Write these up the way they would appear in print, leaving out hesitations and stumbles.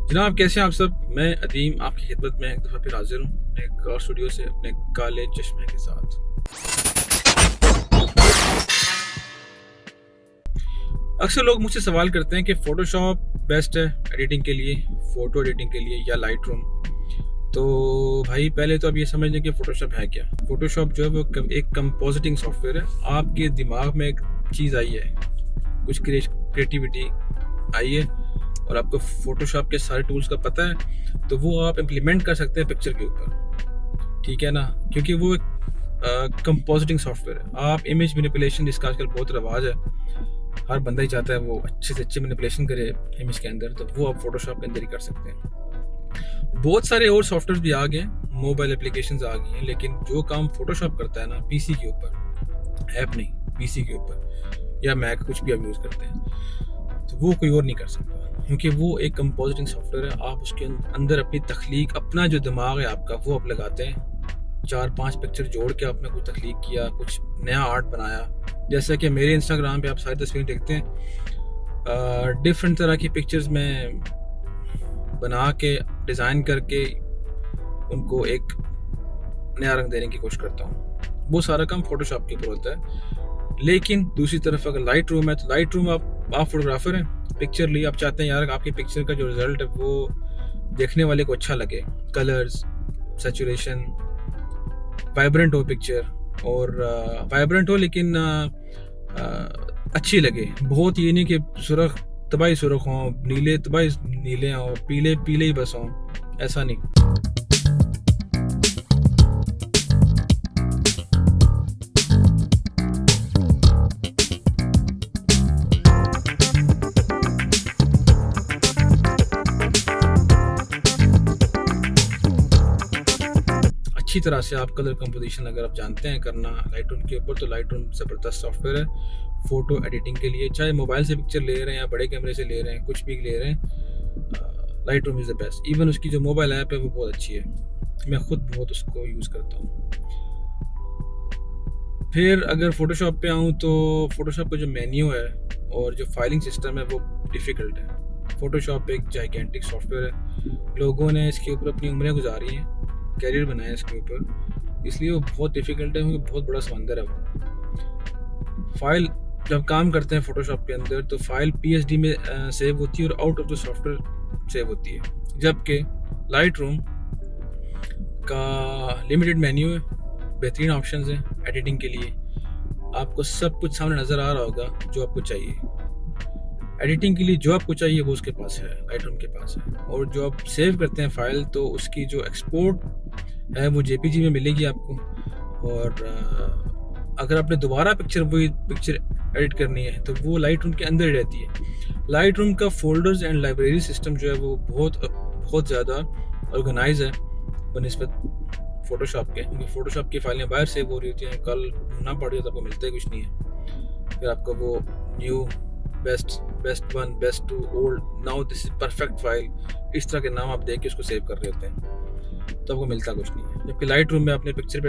जनाब कैसे हैं आप सब। मैं अदीम आपकी खिदमत में एक दफ़ा फिर हाजिर हूँ एक और स्टूडियो से अपने काले चश्मे के साथ। अक्सर लोग मुझसे सवाल करते हैं कि फ़ोटोशॉप बेस्ट है एडिटिंग के लिए, फ़ोटो एडिटिंग के लिए या लाइट रूम। तो भाई पहले तो अब ये समझ लें कि फ़ोटोशॉप है क्या। फ़ोटोशॉप जो है वो एक कंपोजिटिंग सॉफ्टवेयर है। आपके दिमाग में एक चीज़ आई है, कुछ क्रिएटिविटी आई है और आपको फोटोशॉप के सारे टूल्स का पता है, तो वो आप इम्प्लीमेंट कर सकते हैं पिक्चर के ऊपर, ठीक है ना। क्योंकि वो एक कंपोजिटिंग सॉफ्टवेयर है। आप इमेज मैनिपुलेशन, जिसका आजकल बहुत रवाज है, हर बंदा ही चाहता है वो अच्छे से अच्छे मैनिपुलेशन करे इमेज के अंदर, तो वो आप फोटोशॉप के अंदर ही कर सकते हैं। बहुत सारे और सॉफ्टवेयर भी आ गए, मोबाइल एप्लीकेशंस आ गई हैं, लेकिन जो काम फोटोशॉप करता है ना पीसी के ऊपर, ऐप नहीं, पीसी के ऊपर या मैक कुछ भी आप यूज़ करते हैं, तो वो कोई और नहीं कर सकता। क्योंकि वो एक कंपोजिटिंग सॉफ्टवेयर है। आप उसके अंदर अपनी तख्लीक, अपना जो दिमाग है आपका, वो आप लगाते हैं। 4-5 पिक्चर जोड़ के आपने कुछ तख्लीक किया, कुछ नया आर्ट बनाया। जैसा कि मेरे इंस्टाग्राम पे आप सारी तस्वीरें देखते हैं, डिफरेंट तरह की पिक्चर्स में बना के डिज़ाइन करके उनको एक नया रंग देने की कोशिश करता हूँ। वो सारा काम फोटोशॉप के ऊपर होता है। लेकिन दूसरी तरफ अगर लाइट रूम है, तो लाइट रूम आप फोटोग्राफर हैं, पिक्चर ली, आप चाहते हैं यार आपकी पिक्चर का जो रिजल्ट है वो देखने वाले को अच्छा लगे, कलर्स, सैचुरेशन, वाइब्रेंट हो पिक्चर, और वाइब्रेंट हो लेकिन अच्छी लगे। बहुत ये नहीं कि सुरख तबाही सुरख हों, नीले तबाही नीले हों, पीले पीले ही बस हों, ऐसा नहीं। अच्छी तरह से आप कलर कंपोजिशन अगर आप जानते हैं करना लाइट रूम के ऊपर, तो लाइट रूम ज़बरदस्त सॉफ्टवेयर है फ़ोटो एडिटिंग के लिए। चाहे मोबाइल से पिक्चर ले रहे हैं या बड़े कैमरे से ले रहे हैं, कुछ भी ले रहे हैं, light room is the best. Even उसकी जो मोबाइल ऐप है वो बहुत अच्छी है, मैं ख़ुद बहुत उसको यूज़ करता हूँ। फिर अगर फ़ोटोशॉप पे आऊँ तो फ़ोटोशॉप का जो मेन्यू है और जो फाइलिंग सिस्टम है वो डिफ़िकल्ट है। फ़ोटोशॉप एक जाइगेंटिक सॉफ्टवेयर है, लोगों ने इसके ऊपर अपनी उम्रें गुजारी हैं, कैरियर बनाया इसके ऊपर, इसलिए वो बहुत डिफ़िकल्ट है, क्योंकि बहुत बड़ा समंदर है वो। फाइल जब काम करते हैं फ़ोटोशॉप के अंदर, तो फाइल PSD में सेव होती है और out of the software save होती है। जबकि लाइट रूम का लिमिटेड मेन्यू है, बेहतरीन ऑप्शंस हैं एडिटिंग के लिए, आपको सब कुछ सामने नज़र आ रहा होगा जो आपको चाहिए। एडिटिंग के लिए जो आपको चाहिए वो उसके पास है, लाइट रूम के पास है। और जो आप सेव करते हैं फ़ाइल, तो उसकी जो एक्सपोर्ट है वो JPG में मिलेगी आपको। और अगर आपने दोबारा वही पिक्चर एडिट करनी है, तो वो लाइट रूम के अंदर ही रहती है। लाइट रूम का फोल्डर्स एंड लाइब्रेरी सिस्टम जो है वो बहुत ज़्यादा ऑर्गेनाइज है बनिस्बत फ़ोटोशॉप के, क्योंकि फ़ोटोशॉप की फाइलें बाहर सेव हो रही होती हैं, कल ढूंढना पड़ जाता है, आपको मिलता ही कुछ नहीं है। फिर आपको वो new, best one, best two, old, now this is perfect file, इस तरह के नाम आप देख के उसको सेव कर रहे होते हैं, तो आपको मिलता कुछ नहीं है। जबकि लाइट रूम में आपने पिक्चर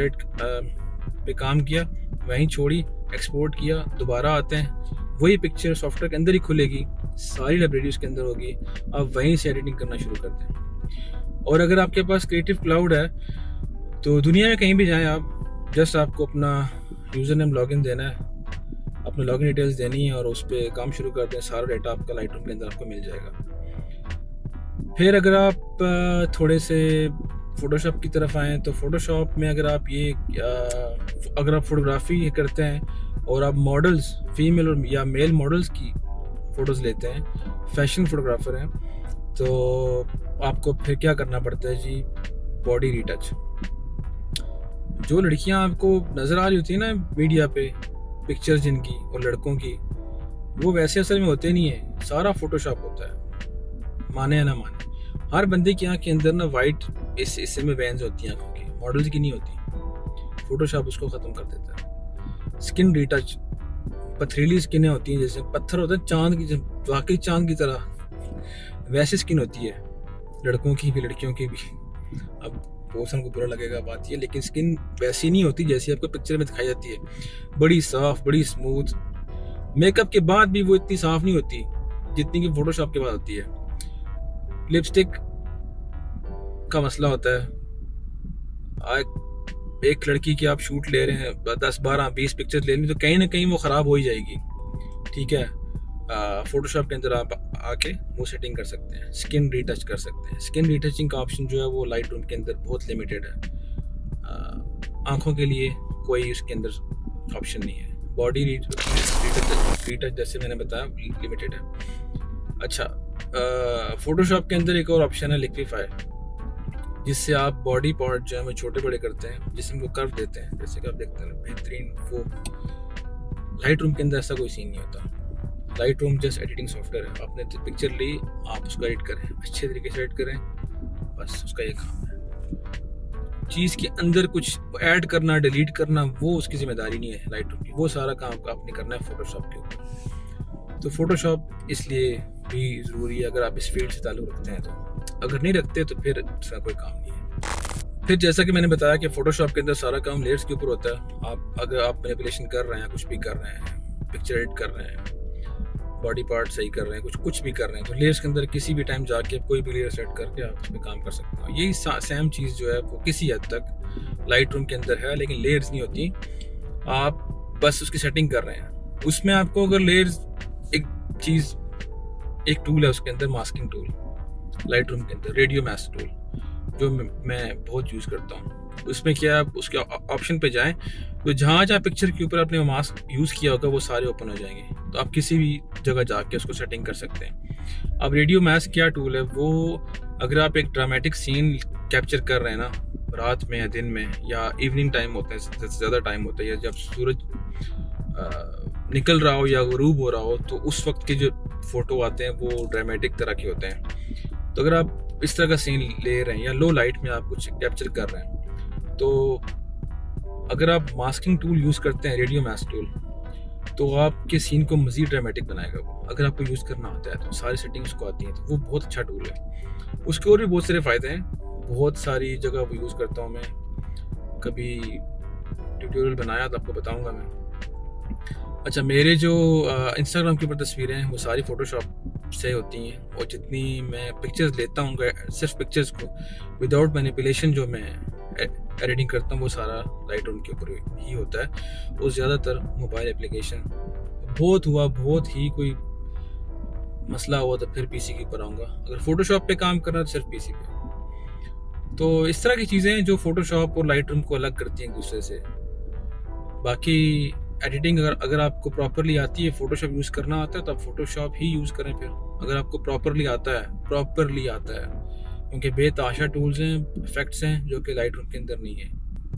पे काम किया, वहीं छोड़ी, एक्सपोर्ट किया, दोबारा आते हैं, वही पिक्चर सॉफ्टवेयर के अंदर ही खुलेगी, सारी लाइब्रेरी उसके अंदर होगी, आप वहीं से एडिटिंग करना शुरू कर दें। और अगर आपके पास क्रिएटिव क्लाउड है, तो दुनिया में कहीं भी जाएं आप, जस्ट आपको अपना यूज़र नेम लॉगिन देना है, अपने लॉगिन डिटेल्स देनी है और उस पर काम शुरू कर दें, सारा डेटा आपका लाइट रूम के अंदर आपको मिल जाएगा। फिर अगर आप थोड़े से फ़ोटोशॉप की तरफ आएँ, तो फ़ोटोशॉप में अगर आप फ़ोटोग्राफी करते हैं और आप मॉडल्स, फीमेल या मेल मॉडल्स की फ़ोटोज़ लेते हैं, फैशन फ़ोटोग्राफ़र हैं, तो आपको फिर क्या करना पड़ता है जी, बॉडी रीटच। जो लड़कियां आपको नज़र आ रही होती है ना मीडिया पे, पिक्चर्स जिनकी और लड़कों की, वो वैसे असल में होते नहीं है, सारा फोटोशॉप होता है, माने या ना माने। हर बंदे की आँख के अंदर ना वाइट इस हिस्से में वेन्स होती हैं आँखों की, मॉडल्स की नहीं होती, फोटोशॉप उसको ख़त्म कर देता है। स्किन रीटच, पथरीली स्किनें होती हैं, जैसे पत्थर होता है चांद की, वाकई चांद की तरह वैसी स्किन होती है, लड़कों की भी लड़कियों की भी। अब पर्सन को बुरा लगेगा बात ये, लेकिन स्किन वैसी नहीं होती जैसी आपको पिक्चर में दिखाई जाती है, बड़ी साफ, बड़ी स्मूथ। मेकअप के बाद भी वो इतनी साफ नहीं होती जितनी कि फोटोशॉप के बाद होती है। लिपस्टिक का मसला होता है। एक लड़की की आप शूट ले रहे हैं, 10 12 20 पिक्चर ले रहे हैं, तो कहीं ना कहीं वो ख़राब हो ही जाएगी। ठीक है, फोटोशॉप के अंदर आप आके वो सेटिंग कर सकते हैं, स्किन रीटच कर सकते हैं। स्किन रीटचिंग का ऑप्शन जो है वो लाइट रूम के अंदर बहुत लिमिटेड है। आँखों के लिए कोई उसके अंदर ऑप्शन नहीं है। बॉडी रीटच जैसे मैंने बताया लिमिटेड है। अच्छा, फोटोशॉप के अंदर एक और ऑप्शन है लिक्विफाई, जिससे आप बॉडी पार्ट जो है वो छोटे बड़े करते हैं, जिसमें वो कर्व देते हैं। जैसे कि आप देखते हैं बेहतरीन, वो लाइट रूम के अंदर ऐसा कोई सीन नहीं होता। Light room just editing software है। आपने पिक्चर ली, आप उसको एडिट करें, अच्छे तरीके से एडिट करें, बस उसका ये काम है। चीज़ के अंदर कुछ ऐड करना, डिलीट करना, वो उसकी जिम्मेदारी नहीं है लाइट रूम की। वो सारा काम आपने करना है फोटोशॉप के ऊपर। तो फोटोशॉप इसलिए भी ज़रूरी है अगर आप इस फील्ड से ताल्लुक़ रखते हैं तो। अगर नहीं रखते तो फिर इसका कोई काम नहीं है। फिर जैसा कि मैंने बताया कि फोटोशॉप के अंदर सारा काम लेयर्स के ऊपर होता है। अगर आप मैनिपुलेशन कर रहे हैं, कुछ भी कर रहे हैं, पिक्चर एडिट कर रहे हैं, बॉडी पार्ट सही कर रहे हैं, कुछ भी कर रहे हैं, तो लेयर्स के अंदर किसी भी टाइम जाके कोई भी लेयर सेट करके आप उसमें काम कर सकते हो। यही सेम चीज़ जो है वो किसी हद तक लाइट रूम के अंदर है, लेकिन लेयर्स नहीं होती। आप बस उसकी सेटिंग कर रहे हैं। उसमें आपको अगर लेयर्स, एक टूल है उसके अंदर, मास्किंग टूल, लाइट रूम के अंदर रेडियो मास्क टूल, जो मैं बहुत यूज़ करता हूँ। उसमें क्या, आप उसके ऑप्शन पे जाएं तो जहाँ पिक्चर के ऊपर आपने मास्क यूज़ किया होगा वो सारे ओपन हो जाएंगे। तो आप किसी भी जगह जाके उसको सेटिंग कर सकते हैं। अब रेडियो मास्क क्या टूल है, वो अगर आप एक ड्रामेटिक सीन कैप्चर कर रहे हैं ना, रात में या दिन में या इवनिंग टाइम होता है, सबसे ज़्यादा टाइम होता है, या जब सूरज निकल रहा हो या गुरूब हो रहा हो, तो उस वक्त के जो फ़ोटो आते हैं वो ड्रामेटिक तरह के होते हैं। तो अगर आप इस तरह का सीन ले रहे हैं या लो लाइट में आप कुछ कैप्चर कर रहे हैं, तो अगर आप मास्किंग टूल यूज़ करते हैं, रेडियो मास्क टूल, तो आपके सीन को मज़ीद ड्रामेटिक बनाएगा वो। अगर आपको यूज़ करना आता है तो सारी सेटिंग उसको आती हैं, तो वो बहुत अच्छा टूल है। उसके और भी बहुत सारे फ़ायदे हैं, बहुत सारी जगह वो यूज़ करता हूँ मैं। कभी ट्यूटोरियल बनाया तो आपको बताऊँगा मैं। अच्छा, मेरे जो इंस्टाग्राम के ऊपर तस्वीरें हैं वो सारी फ़ोटोशॉप से होती हैं, और जितनी मैं पिक्चर्स लेता हूँ, सिर्फ पिक्चर्स को विदाउट मैनिपुलेशन जो मैं एडिटिंग करता हूँ, वो सारा लाइट रूम के ऊपर ही होता है। वो ज़्यादातर मोबाइल एप्लीकेशन, बहुत ही कोई मसला हुआ तो फिर पीसी के ऊपर आऊँगा। अगर फ़ोटोशॉप पे काम करना तो सिर्फ पीसी पे। तो इस तरह की चीज़ें हैं जो फ़ोटोशॉप और लाइट रूम को अलग करती हैं एक दूसरे से। बाकी एडिटिंग अगर आपको प्रॉपरली आती है, फ़ोटोशॉप यूज़ करना आता है, तो आप फ़ोटोशॉप ही यूज़ करें। फिर अगर आपको प्रॉपरली आता है, क्योंकि बेतहाशा टूल्स हैं, इफेक्ट्स हैं जो कि लाइट रूम के अंदर नहीं है।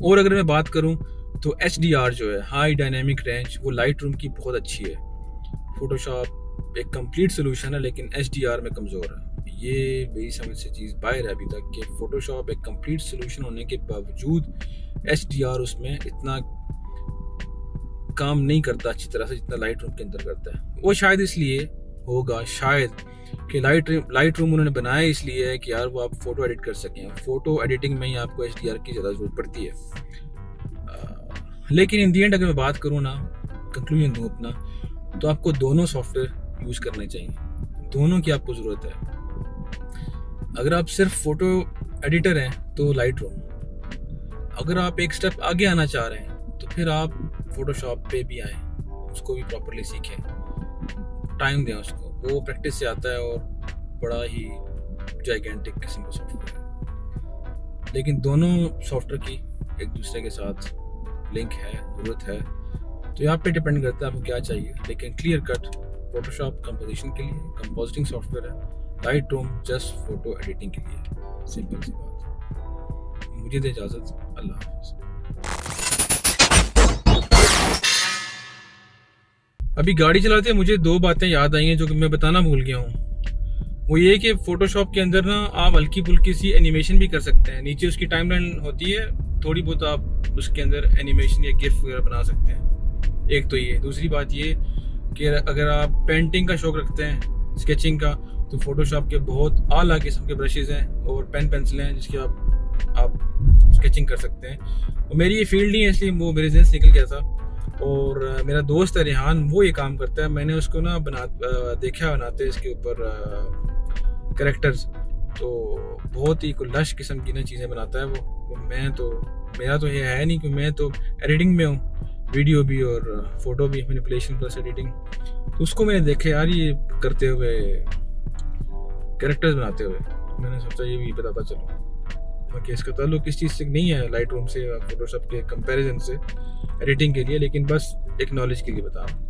और अगर मैं बात करूं तो HDR जो है, हाई डायनेमिक रेंज, वो लाइट रूम की बहुत अच्छी है। फ़ोटोशॉप एक कंप्लीट सोल्यूशन है, लेकिन HDR में कमज़ोर है। ये मेरी समझ से चीज़ बाहर है अभी तक कि फ़ोटोशॉप एक कंप्लीट सोल्यूशन होने के बावजूद HDR उसमें इतना काम नहीं करता अच्छी तरह से जितना लाइट रूम के अंदर करता है। वो शायद इसलिए होगा, शायद कि लाइट रूम उन्होंने बनाया इसलिए है कि यार वो आप फ़ोटो एडिट कर सकें। फ़ोटो एडिटिंग में ही आपको HDR की ज़्यादा ज़रूरत पड़ती है। लेकिन इन दी एंड अगर मैं बात करूँ ना, कंक्लूजन दूँ अपना, तो आपको दोनों सॉफ्टवेयर यूज़ करने चाहिए। दोनों की आपको ज़रूरत है। अगर आप सिर्फ फ़ोटो एडिटर हैं तो लाइट रूम, अगर आप एक स्टेप आगे आना चाह रहे हैं तो फिर आप फ़ोटोशॉप पे भी आएँ, उसको भी प्रॉपरली सीखें, टाइम दें उसको। वो प्रैक्टिस से आता है और बड़ा ही जाइगेंटिक किस्म का सॉफ्टवेयर है। लेकिन दोनों सॉफ्टवेयर की एक दूसरे के साथ लिंक है, ज़रूरत है। तो यहाँ पे डिपेंड करता है आपको क्या चाहिए। लेकिन क्लियर कट फ़ोटोशॉप कंपोजिशन के लिए कंपोजिटिंग सॉफ्टवेयर है, light room just photo editing के लिए। सिंपल सी बात। मुझे दे इजाज़त, अल्लाह हाफ़िज़। अभी गाड़ी चलाते मुझे 2 बातें याद आई हैं जो कि मैं बताना भूल गया हूँ। वो ये कि फ़ोटोशॉप के अंदर ना आप हल्की फुल्की सी एनिमेशन भी कर सकते हैं। नीचे उसकी टाइमलाइन होती है, थोड़ी बहुत आप उसके अंदर एनिमेशन या गिफ वगैरह बना सकते हैं। एक तो ये। दूसरी बात ये कि अगर आप पेंटिंग का शौक़ रखते हैं, स्केचिंग का, तो फ़ोटोशॉप के बहुत आला किस्म के ब्रशेज़ हैं और पेंसिलें हैं जिसके आप स्केचिंग कर सकते हैं। और मेरी ये फील्ड नहीं है इसलिए वो मेरे जहन से निकल गया था। और मेरा दोस्त है रेहान, वो ये काम करता है। मैंने उसको ना देखा बनाते इसके ऊपर कैरेक्टर्स, तो बहुत ही कोई लश किस्म की ना चीज़ें बनाता है वो मेरा तो ये है नहीं कि मैं तो एडिटिंग में हूँ, वीडियो भी और फोटो भी, मैनिपुलेशन प्लस एडिटिंग। तो उसको मैंने देखे यार ये करते हुए, कैरेक्टर्स बनाते हुए, तो मैंने सोचा ये भी बताता चलो। बाकी इसका ताल्लुक किस चीज़ से नहीं है, लाइट रूम से या फोटोशॉप के कंपैरिजन से एडिटिंग के लिए, लेकिन बस एक नॉलेज के लिए बता रहा हूँ।